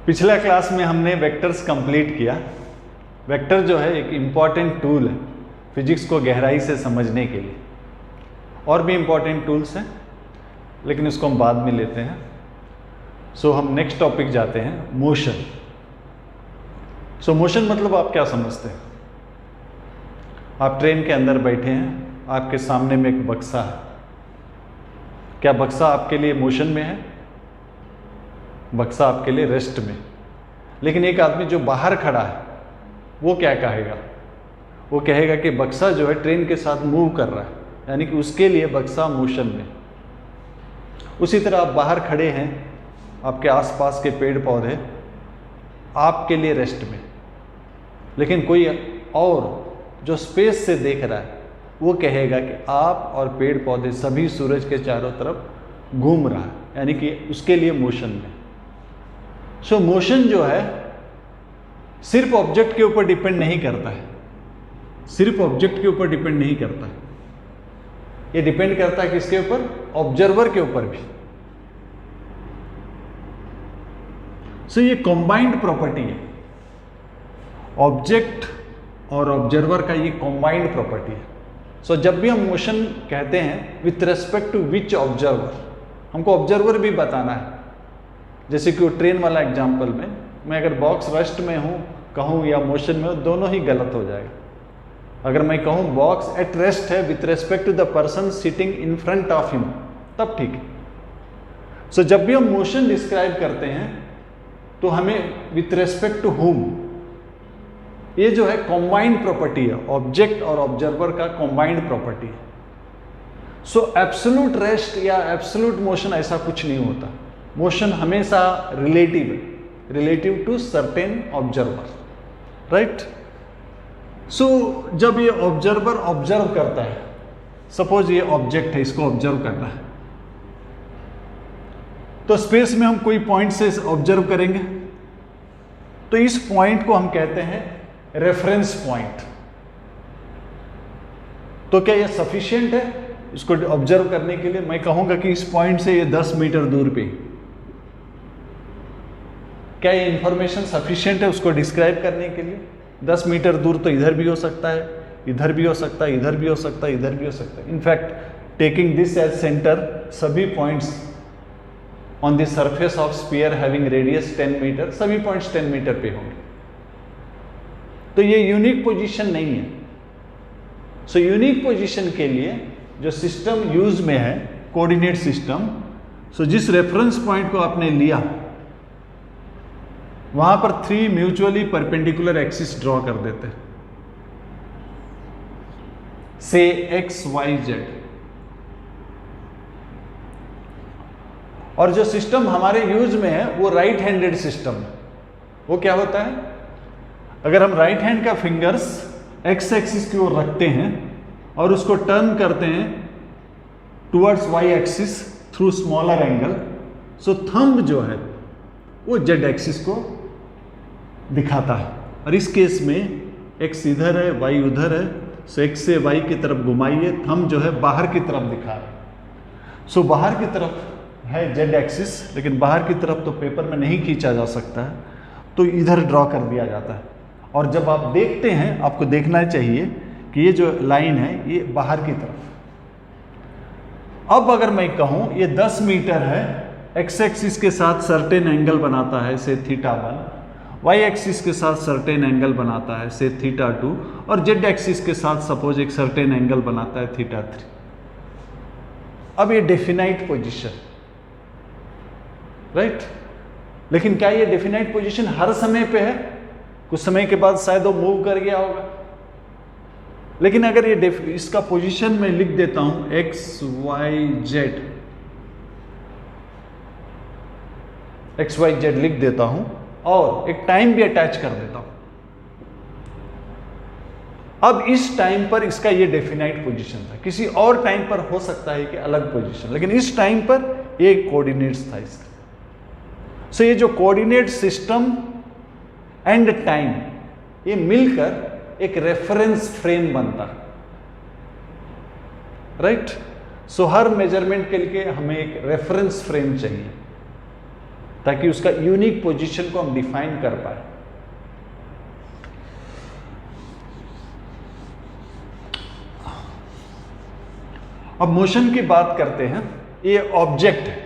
पिछला क्लास में हमने वेक्टर्स कंप्लीट किया। वेक्टर जो है एक इम्पॉर्टेंट टूल है फिजिक्स को गहराई से समझने के लिए। और भी इम्पॉर्टेंट टूल्स हैं लेकिन उसको हम बाद में लेते हैं। सो हम नेक्स्ट टॉपिक जाते हैं, मोशन। सो मोशन मतलब आप क्या समझते हैं? आप ट्रेन के अंदर बैठे हैं, आपके सामने में एक बक्सा है। क्या बक्सा आपके लिए मोशन में है? बक्सा आपके लिए रेस्ट में। लेकिन एक आदमी जो बाहर खड़ा है वो क्या कहेगा? वो कहेगा कि बक्सा जो है ट्रेन के साथ मूव कर रहा है, यानी कि उसके लिए बक्सा मोशन में। उसी तरह आप बाहर खड़े हैं, आपके आसपास के पेड़ पौधे आपके लिए रेस्ट में। लेकिन कोई और जो स्पेस से देख रहा है वो कहेगा कि आप और पेड़ पौधे सभी सूरज के चारों तरफ घूम रहा है, यानी कि उसके लिए मोशन में। सो मोशन जो है सिर्फ ऑब्जेक्ट के ऊपर डिपेंड नहीं करता है, सिर्फ ऑब्जेक्ट के ऊपर डिपेंड नहीं करता है, ये डिपेंड करता है किसके ऊपर? ऑब्जर्वर के ऊपर भी। सो ये कंबाइंड प्रॉपर्टी है, ऑब्जेक्ट और ऑब्जर्वर का ये कंबाइंड प्रॉपर्टी है। सो जब भी हम मोशन कहते हैं with respect to which observer, हमको ऑब्जर्वर भी बताना है। जैसे कि वो ट्रेन वाला एग्जांपल में, मैं अगर बॉक्स रेस्ट में हूँ कहूँ या मोशन में हूँ, दोनों ही गलत हो जाएगा। अगर मैं कहूँ बॉक्स एट रेस्ट है with respect to the person sitting in front of him, तब ठीक है। सो जब भी हम मोशन डिस्क्राइब करते हैं तो हमें विथ रेस्पेक्ट टू हुम, ये जो है कॉम्बाइंड प्रॉपर्टी है, ऑब्जेक्ट और ऑब्जर्वर का कॉम्बाइंड प्रॉपर्टी है। सो एब्सोल्यूट रेस्ट या एब्सोल्यूट मोशन ऐसा कुछ नहीं होता। मोशन हमेशा रिलेटिव है, relative to certain observer, right. So जब ये ऑब्जर्वर ऑब्जर्व करता है, सपोज ये ऑब्जेक्ट है, इसको ऑब्जर्व करना है, तो स्पेस में हम कोई पॉइंट से ऑब्जर्व करेंगे, तो इस पॉइंट को हम कहते हैं रेफरेंस पॉइंट। तो क्या यह सफिशिएंट है इसको ऑब्जर्व करने के लिए? मैं कहूंगा कि इस पॉइंट से ये 10 मीटर दूर पे, क्या ये इंफॉर्मेशन सफिशिएंट है उसको डिस्क्राइब करने के लिए? 10 मीटर दूर तो इधर भी हो सकता है, इधर भी हो सकता है, इधर भी हो सकता है, इधर भी हो सकता है। In fact taking this as centre, सभी points on the surface of sphere having radius 10 metre, सभी पॉइंट्स 10 मीटर पे होंगे। तो ये यूनिक पोजीशन नहीं है। सो यूनिक पोजीशन के लिए जो सिस्टम यूज में है, कोऑर्डिनेट सिस्टम, सो जिस रेफरेंस पॉइंट को आपने लिया वहां पर 3 म्यूचुअली परपेंडिकुलर एक्सिस ड्रॉ कर देते हैं, से एक्स वाई जेड। और जो सिस्टम हमारे यूज में है वो राइट हैंडेड सिस्टम है। वो क्या होता है? अगर हम राइट हैंड का फिंगर्स एक्स एक्सिस की ओर रखते हैं और उसको टर्न करते हैं towards Y axis through smaller angle, so thumb जो है वो जेड एक्सिस को दिखाता है। और इस केस में एक्स इधर है, वाई उधर है, सो एक्स से वाई की तरफ घुमाइए, थंब जो है बाहर की तरफ दिखा रहा है। सो बाहर की तरफ है जेड एक्सिस, लेकिन बाहर की तरफ तो पेपर में नहीं खींचा जा सकता है, तो इधर ड्रॉ कर दिया जाता है। और जब आप देखते हैं, आपको देखना चाहिए कि ये जो लाइन है ये बाहर की तरफ। अब अगर मैं कहूं ये 10 मीटर है, एक्स एक्सिस के साथ सर्टेन एंगल बनाता है से θ1, वाई एक्सिस के साथ सर्टेन एंगल बनाता है से θ2, और जेड एक्सिस के साथ सपोज एक सर्टेन एंगल बनाता है θ3। अब ये डेफिनाइट पोजीशन, राइट। लेकिन क्या ये डेफिनाइट पोजीशन हर समय पे है? कुछ समय के बाद शायद वो मूव कर गया होगा। लेकिन अगर ये इसका पोजीशन में लिख देता हूं X Y Z, X Y Z लिख देता हूं और एक टाइम भी अटैच कर देता हूं, अब इस टाइम पर इसका ये डेफिनाइट पोजीशन था। किसी और टाइम पर हो सकता है कि अलग पोजीशन, लेकिन इस टाइम पर ये कोऑर्डिनेट्स था इसका। सो ये जो कोऑर्डिनेट सिस्टम एंड टाइम, ये मिलकर एक रेफरेंस फ्रेम बनता है, राइट। सो हर मेजरमेंट के लिए हमें एक रेफरेंस फ्रेम चाहिए। ताकि उसका यूनिक पोजीशन को हम डिफाइन कर पाए। अब मोशन की बात करते हैं। ये ऑब्जेक्ट है,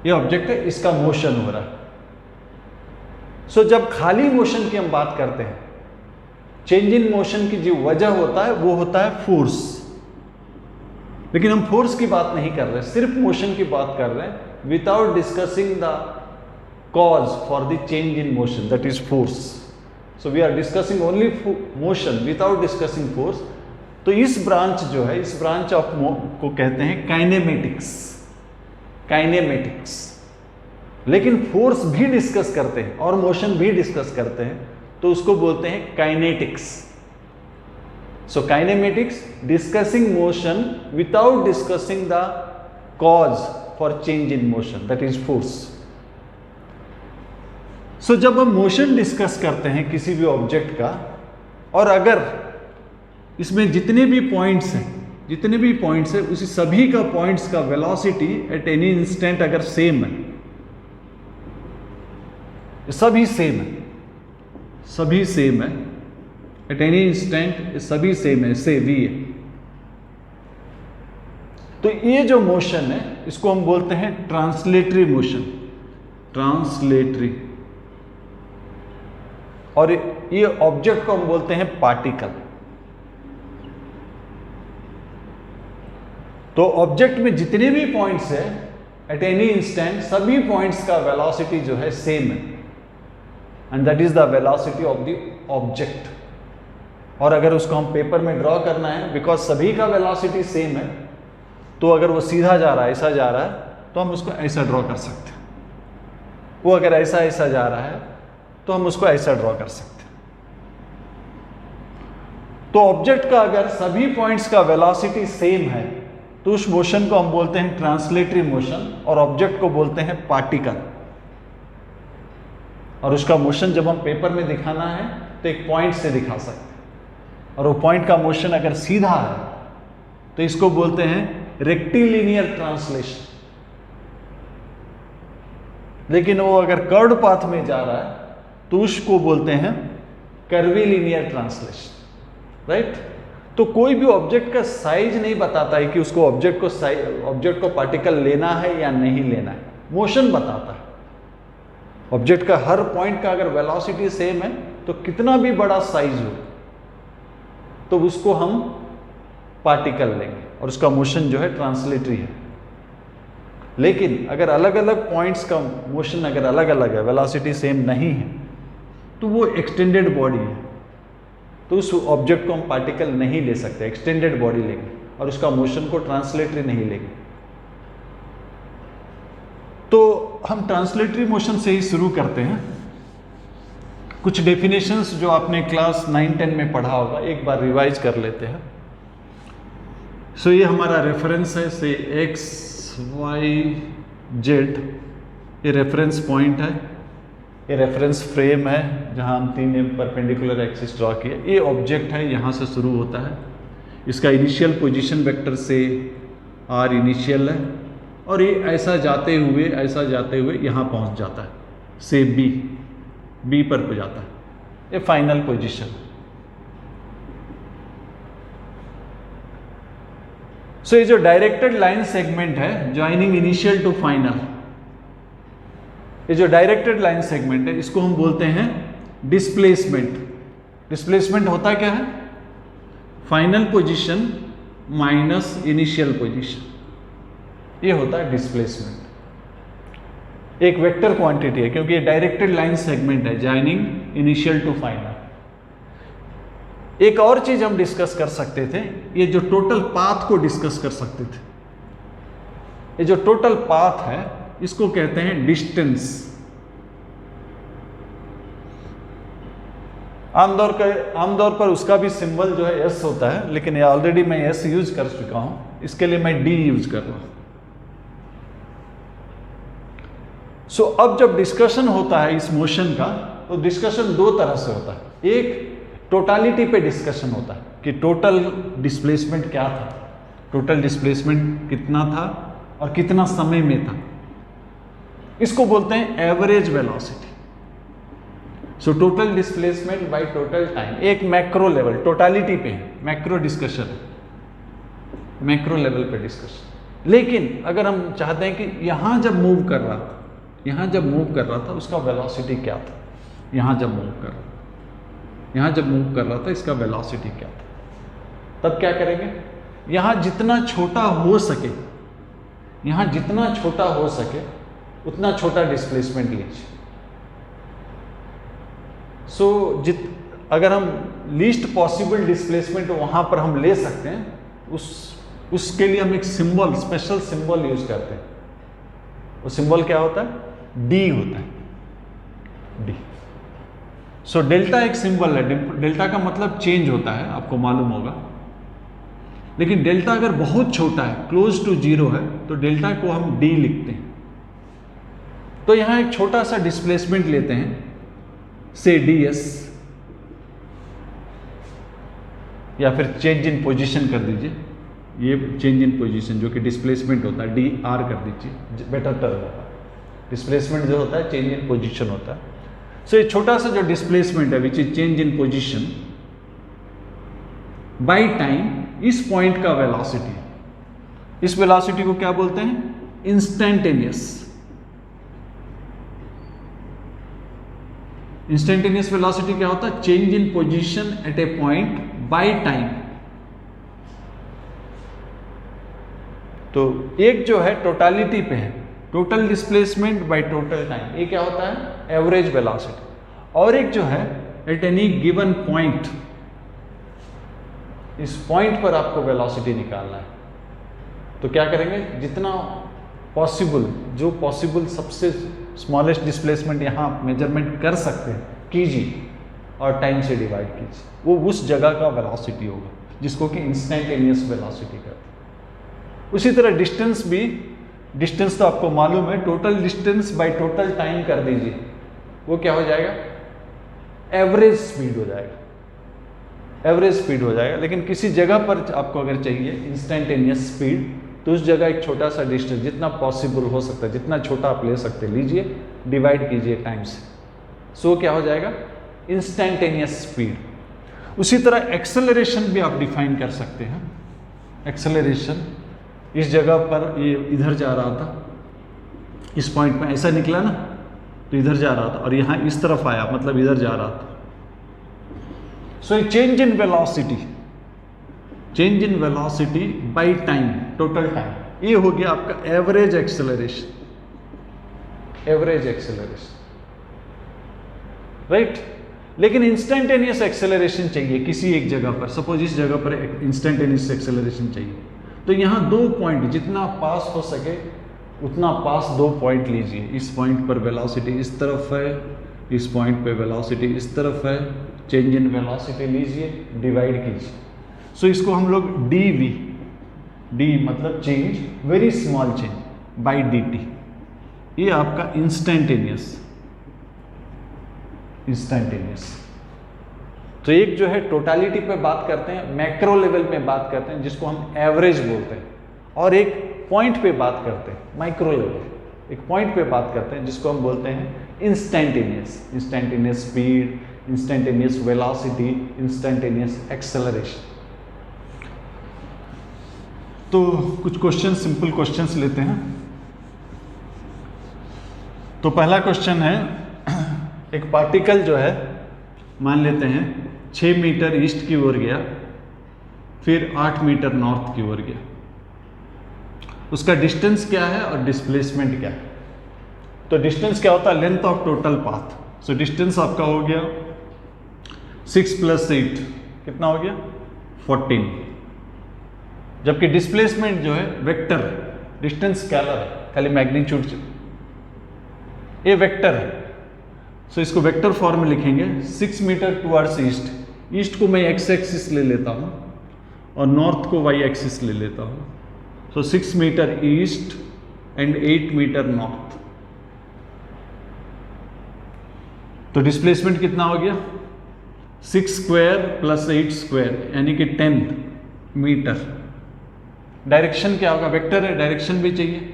ये ऑब्जेक्ट है, इसका मोशन हो रहा है। सो जब खाली मोशन की हम बात करते हैं, चेंज इन मोशन की जो वजह होता है वो होता है फोर्स। लेकिन हम फोर्स की बात नहीं कर रहे, सिर्फ मोशन की बात कर रहे हैं, without discussing the cause for the change in motion, that is force. So we are discussing only motion without discussing force. तो इस ब्रांच जो है, इस ब्रांच ऑफ को कहते हैं काइनेमेटिक्स, काइनेमेटिक्स। लेकिन फोर्स भी डिस्कस करते हैं और मोशन भी डिस्कस करते हैं, तो उसको बोलते हैं kinetics. So kinematics discussing motion without discussing the cause for change in motion, that is force. So जब हम मोशन डिस्कस करते हैं किसी भी ऑब्जेक्ट का, और अगर इसमें जितने भी पॉइंट्स हैं, उसी सभी का पॉइंट्स का वेलोसिटी एट एनी इंस्टेंट अगर सेम है, सभी सेम है एट एनी इंस्टेंट, सभी सेम है, से v है, तो ये जो मोशन है इसको हम बोलते हैं ट्रांसलेटरी मोशन, ट्रांसलेटरी। और ये ऑब्जेक्ट को हम बोलते हैं पार्टिकल। तो ऑब्जेक्ट में जितने भी पॉइंट्स है एट एनी इंस्टेंट, सभी पॉइंट्स का वेलोसिटी जो है सेम है, and that is the velocity of the object. और अगर उसको हम पेपर में ड्रॉ करना है, बिकॉज सभी का वेलोसिटी सेम है, तो अगर वो सीधा जा रहा है, ऐसा जा रहा है, तो हम उसको ऐसा ड्रॉ कर सकते हैं। वो अगर ऐसा ऐसा जा रहा है तो हम उसको ऐसा ड्रॉ कर सकते हैं। तो ऑब्जेक्ट का अगर सभी पॉइंट्स का वेलोसिटी सेम है, तो उस मोशन को हम बोलते हैं ट्रांसलेटरी मोशन, और ऑब्जेक्ट को बोलते हैं पार्टिकल। और उसका मोशन जब हम पेपर में दिखाना है तो एक पॉइंट से दिखा सकते हैं, और वो पॉइंट का मोशन अगर सीधा है तो इसको बोलते हैं रेक्टिलिनियर ट्रांसलेशन। लेकिन वो अगर कर्व्ड पाथ में जा रहा है तो उसको बोलते हैं कर्वीलिनियर ट्रांसलेशन, राइट। तो कोई भी ऑब्जेक्ट का साइज नहीं बताता है कि उसको ऑब्जेक्ट को पार्टिकल लेना है या नहीं लेना है, मोशन बताता है। ऑब्जेक्ट का हर पॉइंट का अगर वेलोसिटी सेम है तो कितना भी बड़ा साइज हो तो उसको हम पार्टिकल लेंगे, और उसका मोशन जो है ट्रांसलेटरी है। लेकिन अगर अलग अलग पॉइंट्स का मोशन अगर अलग अलग है, वेलोसिटी सेम नहीं है, तो वो एक्सटेंडेड बॉडी है, तो उस ऑब्जेक्ट को हम पार्टिकल नहीं ले सकते, एक्सटेंडेड बॉडी लेंगे, और उसका मोशन को ट्रांसलेटरी नहीं लेंगे। तो हम ट्रांसलेटरी मोशन से ही शुरू करते हैं। कुछ डेफिनेशंस जो आपने क्लास 9-10 में पढ़ा होगा, एक बार रिवाइज कर लेते हैं। सो ये हमारा रेफरेंस है, से एक्स वाई जेड, ये रेफरेंस पॉइंट है, ये रेफरेंस फ्रेम है जहां हम 3 परपेंडिकुलर एक्सिस ड्रॉ किए। ये ऑब्जेक्ट है, यहाँ से शुरू होता है, इसका इनिशियल पोजीशन वेक्टर से आर इनिशियल है, और ये ऐसा जाते हुए यहाँ पहुँच जाता है, से बी पर जाता है, ये फाइनल पोजीशन। सो ये जो डायरेक्टेड लाइन सेगमेंट है ज्वाइनिंग इनिशियल टू फाइनल, ये जो डायरेक्टेड लाइन सेगमेंट है इसको हम बोलते हैं डिस्प्लेसमेंट। डिस्प्लेसमेंट होता क्या है? Final position minus initial position, ये होता है डिस्प्लेसमेंट। एक वेक्टर क्वांटिटी है क्योंकि ये डायरेक्टेड लाइन सेगमेंट है ज्वाइनिंग इनिशियल टू फाइनल। एक और चीज हम डिस्कस कर सकते थे, ये जो टोटल पाथ को डिस्कस कर सकते थे। ये जो टोटल पाथ है इसको कहते हैं डिस्टेंस। आमतौर पर उसका भी सिंबल जो है एस होता है, लेकिन ये ऑलरेडी मैं एस यूज कर चुका हूं, इसके लिए मैं डी यूज कर रहा हूं। सो अब जब डिस्कशन होता है इस मोशन का, तो डिस्कशन दो तरह से होता है। एक टोटालिटी पे डिस्कशन होता है कि टोटल डिस्प्लेसमेंट क्या था, टोटल डिस्प्लेसमेंट कितना था और कितना समय में था। इसको बोलते हैं average velocity. So total displacement by total time एक मैक्रो लेवल, टोटालिटी पे है, मैक्रो डिस्कशन है, मैक्रो लेवल पे डिस्कशन। लेकिन अगर हम चाहते हैं कि यहां जब मूव कर रहा था, यहां जब मूव कर रहा था उसका वेलोसिटी क्या था, यहां जब मूव कर रहा था, यहां जब मूव कर रहा था इसका वेलोसिटी क्या था, तब क्या करेंगे, यहां जितना छोटा हो सके, यहां जितना छोटा हो सके उतना छोटा डिस्प्लेसमेंट लीजिए। सो अगर हम लीस्ट पॉसिबल डिस्प्लेसमेंट वहां पर हम ले सकते हैं, उसके लिए हम एक सिंबल, स्पेशल सिंबल यूज करते हैं। वो सिंबल क्या होता है, डी होता है, डी। सो डेल्टा एक सिंबल है, डेल्टा का मतलब चेंज होता है, आपको मालूम होगा। लेकिन डेल्टा अगर बहुत छोटा है, क्लोज टू जीरो है, तो डेल्टा को हम डी लिखते हैं। तो यहां एक छोटा सा डिस्प्लेसमेंट लेते हैं, से ds, या फिर चेंज इन पोजीशन कर दीजिए, ये चेंज इन पोजीशन जो कि डिस्प्लेसमेंट होता है, डी आर कर दीजिए, बेटर टर्म होगा। डिस्प्लेसमेंट जो होता है चेंज इन पोजीशन होता है। सो ये छोटा सा जो डिस्प्लेसमेंट है which is change in position by time, इस पॉइंट का वेलोसिटी, इस वेलोसिटी को क्या बोलते हैं, इंस्टेंटेनियस। इंस्टेंटेनियस वेलोसिटी क्या होता है, change in position at a point by time. तो एक जो है टोटालिटी पे है, total displacement by total time, ये क्या होता है, एवरेज वेलोसिटी। और एक जो है एट एनी गिवन पॉइंट, इस पॉइंट पर आपको वेलोसिटी निकालना है। तो क्या करेंगे, जितना पॉसिबल, जो पॉसिबल सबसे स्मॉलेस्ट डिस्प्लेसमेंट यहाँ मेजरमेंट कर सकते हैं कीजिए और टाइम से डिवाइड कीजिए, वो उस जगह का वेलोसिटी होगा जिसको कि इंस्टेंटेनियस वेलोसिटी कहते हैं। उसी तरह डिस्टेंस भी, डिस्टेंस तो आपको मालूम है, total distance by total time कर दीजिए, वो क्या हो जाएगा, एवरेज स्पीड हो जाएगा, एवरेज स्पीड हो जाएगा। लेकिन किसी जगह पर आपको अगर चाहिए इंस्टेंटेनियस स्पीड, तो उस जगह एक छोटा सा डिस्टेंस जितना पॉसिबल हो सकता है, जितना छोटा आप ले सकते लीजिए, डिवाइड कीजिए टाइम से, सो क्या हो जाएगा, इंस्टेंटेनियस स्पीड। उसी तरह एक्सेलरेशन भी आप डिफाइन कर सकते हैं। एक्सेलरेशन, इस जगह पर ये इधर जा रहा था, इस पॉइंट में ऐसा निकला ना, तो इधर जा रहा था, और यहाँ इस तरफ आया, मतलब इधर जा रहा था। सो change in velocity, change in velocity by time, total time, ये हो गया आपका average acceleration, average acceleration, right. लेकिन इंस्टेंटेनियस एक्सेलरेशन चाहिए किसी एक जगह पर, सपोज इस जगह पर इंस्टेंटेनियस एक्सेलरेशन चाहिए, तो यहाँ दो पॉइंट, जितना पास हो सके उतना पास दो पॉइंट लीजिए। इस पॉइंट पर वेलोसिटी इस तरफ है, इस पॉइंट पे वेलोसिटी इस तरफ है, चेंज इन वेलोसिटी लीजिए, डिवाइड कीजिए। सो इसको हम लोग dv, d मतलब change, very small change, by dt, ये आपका इंस्टेंटेनियस, इंस्टेंटेनियस। तो एक जो है टोटालिटी पे बात करते हैं, मैक्रो लेवल में बात करते हैं जिसको हम एवरेज बोलते हैं, और एक पॉइंट पे बात करते हैं, माइक्रो लेवल, एक पॉइंट पे बात करते हैं जिसको हम बोलते हैं instantaneous, instantaneous speed, instantaneous velocity, instantaneous acceleration. तो कुछ क्वेश्चन, सिंपल क्वेश्चंस लेते हैं। तो पहला क्वेश्चन है, एक पार्टिकल जो है मान लेते हैं 6 मीटर ईस्ट की ओर गया, फिर 8 मीटर नॉर्थ की ओर गया, उसका डिस्टेंस क्या है और डिस्प्लेसमेंट क्या है। तो डिस्टेंस क्या होता है, length of total path. So distance आपका हो गया 6 + 8 कितना हो गया, 14। जबकि डिस्प्लेसमेंट जो है वेक्टर, डिस्टेंस स्केलर है, खाली मैग्नीट्यूड, ये वेक्टर है। सो इसको वेक्टर फॉर्म में लिखेंगे, 6 मीटर टुवर्ड्स ईस्ट, ईस्ट को मैं एक्स एक्सिस ले लेता हूँ और नॉर्थ को वाई एक्सिस ले लेता हूँ। So 6 metre east and 8 metre north. तो डिस्प्लेसमेंट कितना हो गया, 6 स्क्वायर + 8 स्क्वायर यानी कि 10 मीटर। डायरेक्शन क्या होगा, वेक्टर है, डायरेक्शन भी चाहिए।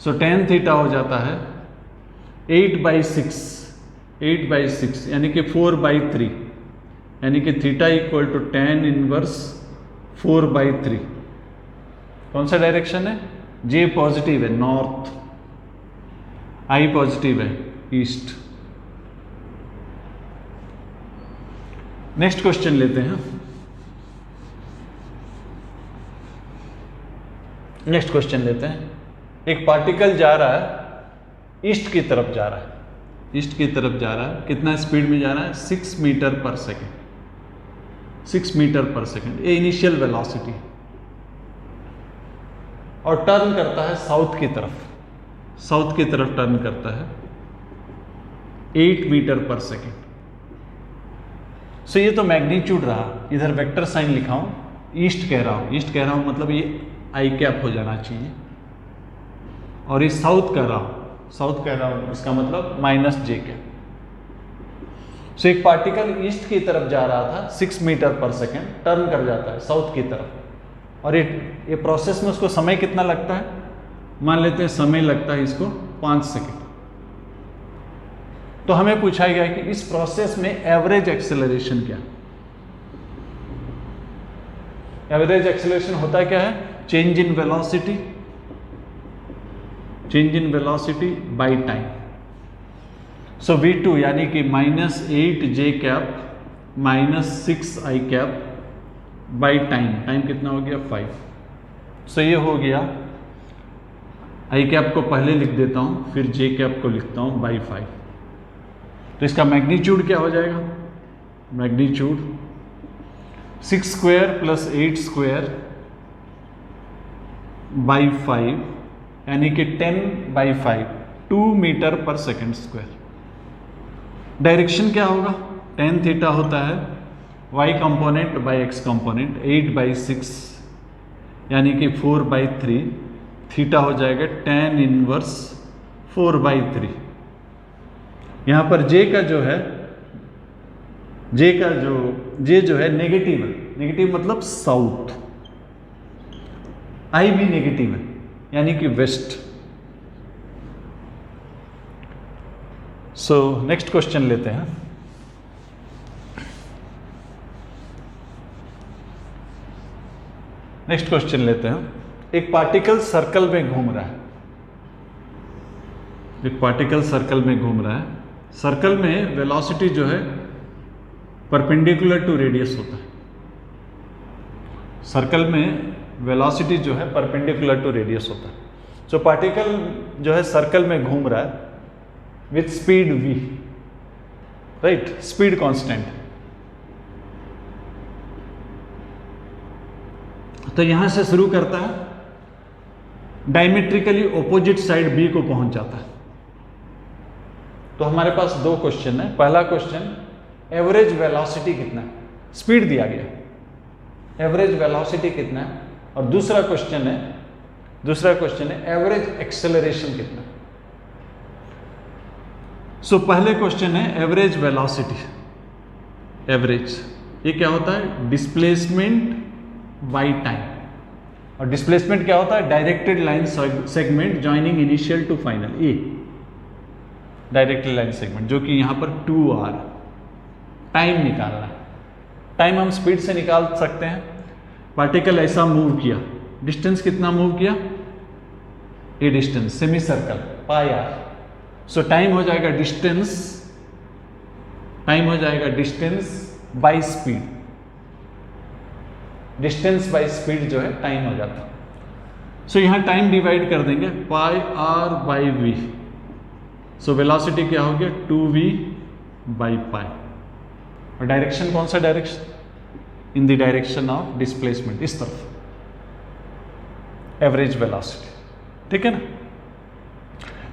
सो tan थीटा हो जाता है 8/6 यानी कि 4/3, यानी कि theta equal to tan inverse 4/3। कौन सा डायरेक्शन है? J पॉजिटिव है नॉर्थ, I पॉजिटिव है ईस्ट। नेक्स्ट क्वेश्चन लेते हैं। एक पार्टिकल जा रहा है ईस्ट की तरफ जा रहा है, कितना स्पीड में जा रहा है? 6 मीटर पर सेकेंड, ये इनिशियल वेलोसिटी, और टर्न करता है साउथ की तरफ टर्न करता है 8 मीटर पर सेकेंड। सो ये तो मैग्नीट्यूड रहा, इधर वेक्टर साइन लिखा हूं, ईस्ट कह रहा हूं मतलब ये आई कैप हो जाना चाहिए, और ये साउथ कह रहा हूं इसका मतलब -j कैप। सो एक पार्टिकल ईस्ट की तरफ जा रहा था 6 मीटर पर सेकेंड, टर्न कर जाता है साउथ की तरफ, और ये प्रोसेस में उसको समय कितना लगता है? मान लेते हैं समय लगता है इसको 5 सेकेंड। तो हमें पूछा गया कि इस प्रोसेस में एवरेज एक्सेलरेशन क्या? एवरेज एक्सेलरेशन होता क्या है? Change in velocity by time. So v2 यानी कि -8j cap -6i cap by time कितना हो गया? 5। सो ये हो गया, आई कैप को पहले लिख देता हूं, फिर जे कैप को लिखता हूं बाई 5। तो इसका मैग्नीट्यूड क्या हो जाएगा? Magnitude 6 square plus 8 square by 5 यानी कि 10/5, 2 मीटर पर सेकेंड स्क्वायर। डायरेक्शन क्या होगा? tan थीटा होता है y component by x component, 8/6 यानी कि 4/3, थीटा हो जाएगा tan इनवर्स 4/3। यहां पर j जो है नेगेटिव मतलब साउथ, I भी नेगेटिव है यानी कि वेस्ट। सो नेक्स्ट क्वेश्चन लेते हैं। एक पार्टिकल सर्कल में घूम रहा है, सर्कल में वेलोसिटी जो है परपेंडिकुलर टू रेडियस होता है। सर्कल में वेलोसिटी जो है परपेंडिकुलर टू रेडियस होता है। सो पार्टिकल जो है सर्कल में घूम रहा है with speed v, right, speed constant. तो यहां से शुरू करता है, डायमेट्रिकली ऑपोजिट साइड b को पहुंच जाता है। तो हमारे पास दो क्वेश्चन है। पहला क्वेश्चन, एवरेज वेलोसिटी कितना है? स्पीड दिया गया, एवरेज वेलोसिटी कितना है? और दूसरा क्वेश्चन है एवरेज एक्सेलरेशन कितना? सो पहले क्वेश्चन है एवरेज वेलोसिटी। एवरेज ये क्या होता है? Displacement by time. और डिस्प्लेसमेंट क्या होता है? Directed line segment joining initial to final, a directed line segment, जो कि यहां पर 2r। टाइम निकालना है, टाइम हम स्पीड से निकाल सकते हैं। पार्टिकल ऐसा मूव किया, डिस्टेंस कितना मूव किया? ये डिस्टेंस सेमी सर्कल πr। सो टाइम हो जाएगा distance by speed. Distance by speed जो है टाइम हो जाता है। सो यहां टाइम डिवाइड कर देंगे πr/v। सो वेलोसिटी क्या हो गया? 2v/π। और डायरेक्शन कौन सा direction? In the direction of displacement, इस तरफ, एवरेज वेलोसिटी। ठीक है ना।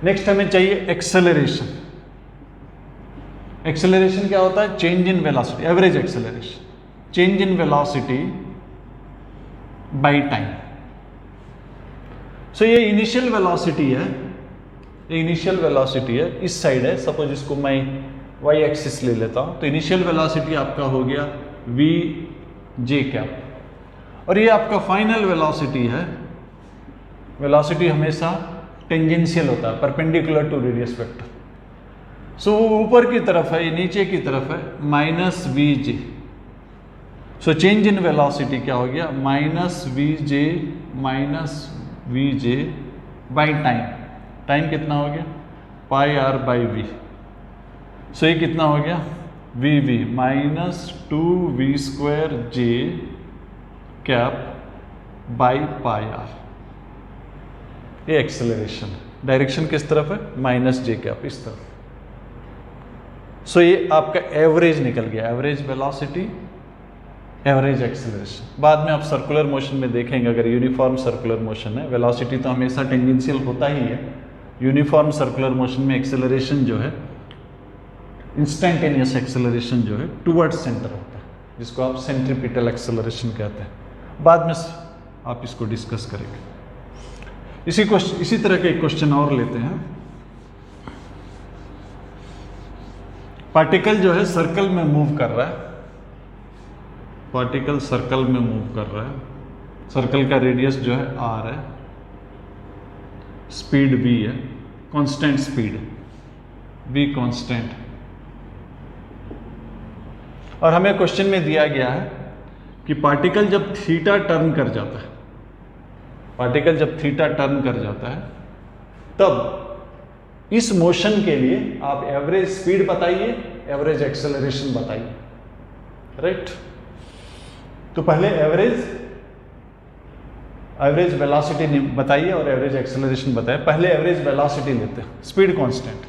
नेक्स्ट हमें चाहिए एक्सेलरेशन। एक्सेलरेशन क्या होता है? Change in velocity, average acceleration, change in velocity by time. So ये इनिशियल वेलोसिटी है, इस साइड है। सपोज इसको मैं y एक्सिस ले लेता हूं, तो इनिशियल वेलोसिटी आपका हो गया vj कैप, और ये आपका फाइनल वेलोसिटी है। वेलोसिटी हमेशा टेंजेंशियल होता है, परपेंडिकुलर टू रेडियस वेक्टर। सो वो ऊपर की तरफ है, ये नीचे की तरफ है, minus V J. So change in velocity क्या हो गया, minus V J by time. Time कितना हो गया, pi R by V. So ये कितना हो गया, V V minus 2v² J cap by pi R. ये एक्सेलरेशन है, डायरेक्शन किस तरफ है, माइनस जे कैप, इस तरफ। सो ये आपका एवरेज निकल गया, एवरेज वेलोसिटी, एवरेज एक्सेलरेशन। बाद में आप सर्कुलर मोशन में देखेंगे, अगर यूनिफॉर्म सर्कुलर मोशन है, वेलोसिटी तो हमेशा टेंजेंशियल होता ही है, यूनिफॉर्म सर्कुलर मोशन में एक्सेलरेशन जो है, इंस्टेंटेनियस एक्सेलरेशन जो है टुवर्ड्स सेंटर होता है, जिसको आप सेंट्रीपिटल एक्सेलरेशन कहते हैं। बाद में आप इसको डिस्कस करेंगे। इसी तरह के एक क्वेश्चन और लेते हैं। पार्टिकल जो है सर्कल में मूव कर रहा है, पार्टिकल सर्कल में मूव कर रहा है, सर्कल का रेडियस जो है r है, स्पीड v है, कांस्टेंट स्पीड v कांस्टेंट। और हमें क्वेश्चन में दिया गया है कि पार्टिकल जब थीटा टर्न कर जाता है, पार्टिकल जब थीटा टर्न कर जाता है, तब इस मोशन के लिए आप एवरेज स्पीड बताइए, एवरेज एक्सेलरेशन बताइए, राइट। तो पहले एवरेज वेलोसिटी बताइए और एवरेज एक्सेलरेशन बताइए। पहले एवरेज वेलोसिटी लेते हैं, स्पीड कांस्टेंट।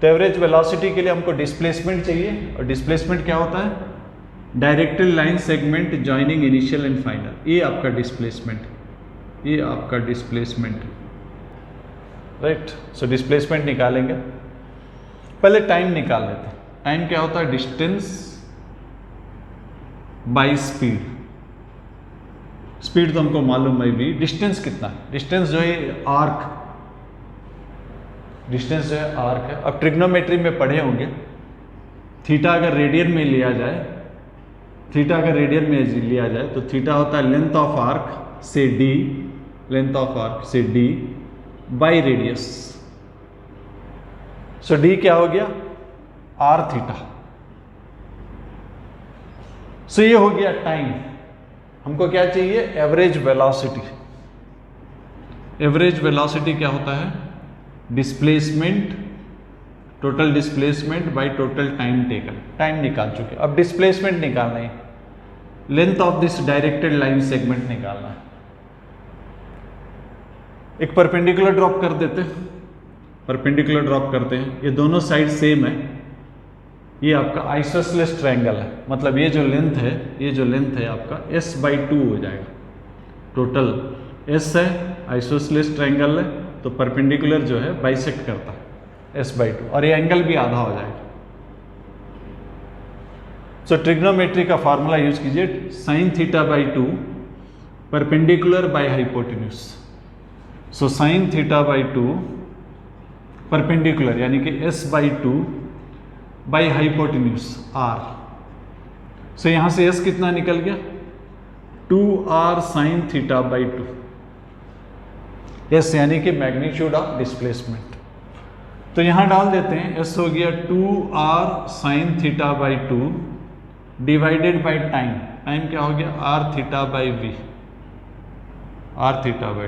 तो एवरेज वेलोसिटी के लिए हमको डिस्प्लेसमेंट चाहिए, और डिस्प्लेसमेंट क्या होता है, directed line segment joining initial and final. ये आपका डिस्प्लेसमेंट, ये आपका डिस्प्लेसमेंट, राइट। सो डिस्प्लेसमेंट निकालेंगे, पहले टाइम निकाल लेते हैं। टाइम क्या होता है, डिस्टेंस बाई स्पीड। स्पीड तो हमको मालूम है भी, डिस्टेंस कितना है, डिस्टेंस जो है आर्क, डिस्टेंस जो है आर्क है। अब ट्रिग्नोमेट्री में पढ़े होंगे, थीटा अगर रेडियन में लिया जाए, थीटा अगर रेडियन में लिया जाए तो थीटा होता है लेंथ ऑफ आर्क से डी, लेंथ ऑफ आर्क से D by radius. So D क्या हो गया, आर थीटा। सो ये हो गया टाइम। हमको क्या चाहिए, एवरेज वेलोसिटी। एवरेज वेलोसिटी क्या होता है, displacement, total displacement by total time taken. Time निकाल चुके, अब डिस्प्लेसमेंट निकालना है, length of this directed line segment निकालना है। एक परपेंडिकुलर ड्रॉप कर देते हैं, परपेंडिकुलर ड्रॉप करते हैं, ये दोनों साइड सेम है, ये आपका आइसोसेलेस ट्रायंगल है, मतलब ये जो लेंथ है, ये जो लेंथ है आपका s/2 हो जाएगा। टोटल s है, आइसोसेलेस ट्रायंगल है, तो परपेंडिकुलर जो है बाइसेक्ट करता है s/2, और ये एंगल भी आधा हो जाएगा। सो ट्रिग्नोमेट्री का फार्मूला यूज कीजिए, sin θ/2 perpendicular by hypotenuse. So sin θ/2 perpendicular यानी कि s/2 बाई हाइपोटेन्यूज r। सो यहां से s कितना निकल गया, 2r sin θ/2। s यानी कि मैग्नीट्यूड ऑफ डिस्प्लेसमेंट। तो यहां डाल देते हैं, s हो गया 2r sin θ/2 divided by time. Time क्या हो गया, r θ/v, r θ/v,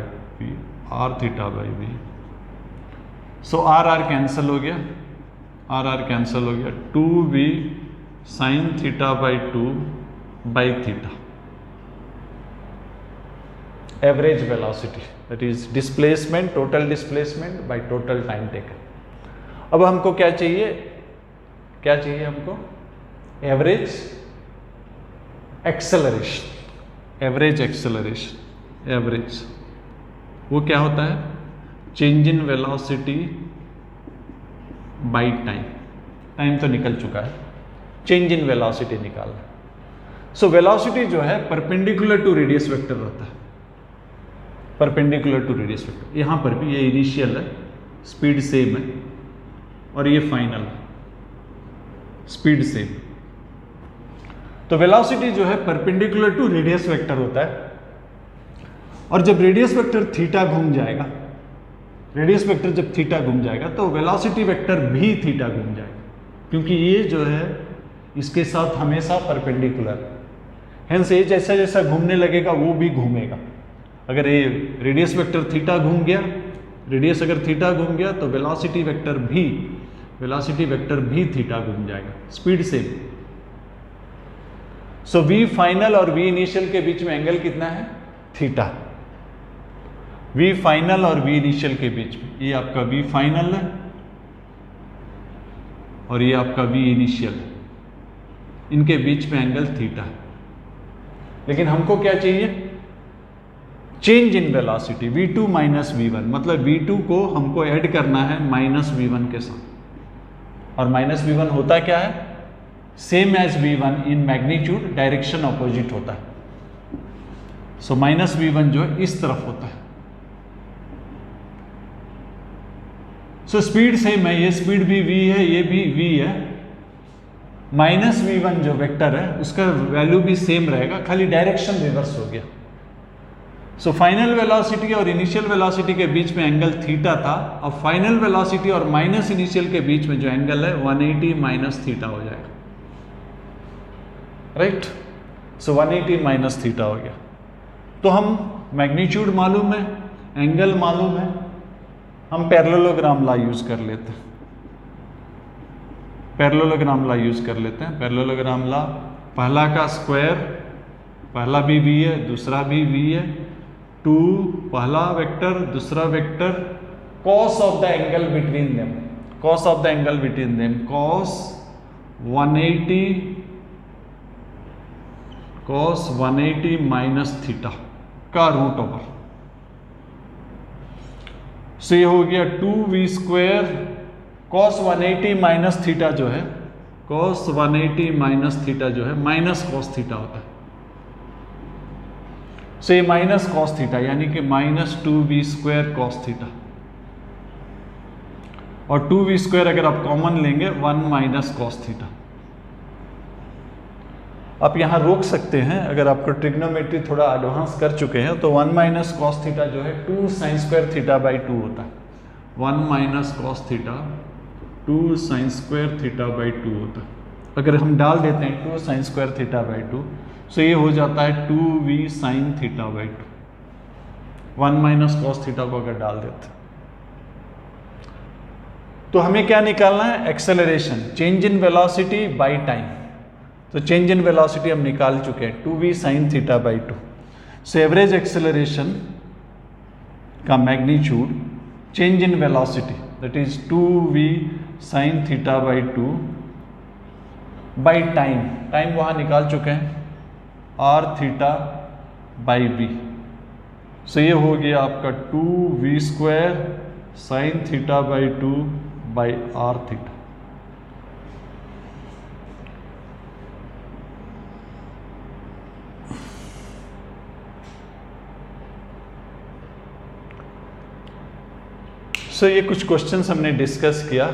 r θ/v। So r cancel हो गया, r कैंसिल हो गया, 2v sin θ/2 by theta. Average velocity that is displacement, total displacement by total time taken. अब हमको क्या चाहिए, क्या चाहिए हमको, average acceleration. Average acceleration, average वो क्या होता है, change in velocity by time. Time तो निकल चुका है, चेंज इन वेलोसिटी निकालना। सो वेलोसिटी जो है परपेंडिकुलर टू रेडियस वेक्टर रहता है, परपेंडिकुलर टू रेडियस वेक्टर। यहां पर भी ये इनिशियल है, स्पीड सेम है, और ये फाइनल स्पीड सेम। तो वेलोसिटी जो है परपेंडिकुलर टू रेडियस वेक्टर होता है, और जब रेडियस वेक्टर थीटा घूम जाएगा रेडियस वेक्टर जब थीटा घूम जाएगा तो वेलोसिटी वेक्टर भी थीटा घूम जाएगा, क्योंकि ये जो है इसके साथ हमेशा परपेंडिकुलर है। हेंस ये जैसा जैसा घूमने लगेगा वो भी घूमेगा। अगर ये रेडियस वेक्टर थीटा घूम गया, रेडियस अगर थीटा घूम गया तो वेलोसिटी वेक्टर भी थीटा घूम जाएगा, स्पीड से। सो v फाइनल और v इनिशियल के बीच में एंगल कितना है? थीटा। v फाइनल और v इनिशियल के बीच में, ये आपका v फाइनल है और ये आपका v इनिशियल है, इनके बीच में एंगल थीटा है। लेकिन हमको क्या चाहिए? Change in velocity v2 minus v1, मतलब v2 को हमको ऐड करना है माइनस v1 के साथ। और माइनस v1 होता क्या है? Same as v1 in magnitude, direction opposite होता है। सो माइनस v1 जो है इस तरफ होता है। सो स्पीड सेम है, ये स्पीड भी v है, ये भी v है। माइनस v1 जो वेक्टर है उसका वैल्यू भी सेम रहेगा, खाली डायरेक्शन रिवर्स हो गया। सो फाइनल वेलोसिटी और इनिशियल वेलोसिटी के बीच में एंगल थीटा था। अब फाइनल वेलोसिटी और माइनस इनिशियल के बीच में जो एंगल है 180 माइनस थीटा हो जाएगा, राइट। सो 180 माइनस थीटा हो गया। तो हम मैग्नीट्यूड मालूम है, एंगल मालूम है, हम पैरेललोग्राम लॉ यूज कर लेते हैं। पैरेललोग्राम लॉ यूज कर लेते हैं। पैरेललोग्राम लॉ, पहला का स्क्वायर, पहला भी v है, दूसरा भी v है, 2 पहला वेक्टर, दूसरा vector, cos of the angle between them, cos of the angle between them, cos 180 minus theta का रूट ओवर। सो ये हो गया 2v square, cos 180 minus theta जो है, cos 180 माइनस थीटा जो है माइनस cos थीटा होता है। सो ये माइनस cos थीटा, यानी कि minus 2v square cos theta. और 2v स्क्वायर अगर आप कॉमन लेंगे 1 माइनस cos थीटा। आप यहाँ रोक सकते हैं, अगर आपको ट्रिग्नोमेट्री थोड़ा एडवांस कर चुके हैं तो 1 माइनस cos थीटा जो है 2 साइन स्क्वायर थीटा बाई 2 होता है। 1 minus cos theta 2 sine square theta by 2 होता है। अगर हम डाल देते हैं 2 साइन स्क्वायर थीटा बाई 2, सो ये हो जाता है 2v sine theta by 2। 1 minus cos theta को अगर डाल देते हैं तो हमें क्या निकालना है? Acceleration, change in velocity by time. तो चेंज इन वेलोसिटी हम निकाल चुके हैं, 2v sine theta by 2। So average acceleration का magnitude change in velocity that is 2v sine theta by 2 by time, time वहाँ निकाल चुके हैं, r theta by v। So ये हो गया आपका 2v square sine theta by 2 by r theta. So ये कुछ क्वेश्चंस हमने डिस्कस किया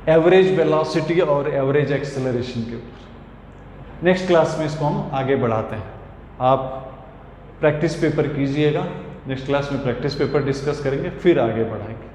एवरेज वेलोसिटी और एवरेज एक्सेलरेशन के ऊपर। नेक्स्ट क्लास में इसको हम आगे बढ़ाते हैं। आप प्रैक्टिस पेपर कीजिएगा, नेक्स्ट क्लास में प्रैक्टिस पेपर डिस्कस करेंगे, फिर आगे बढ़ाएंगे।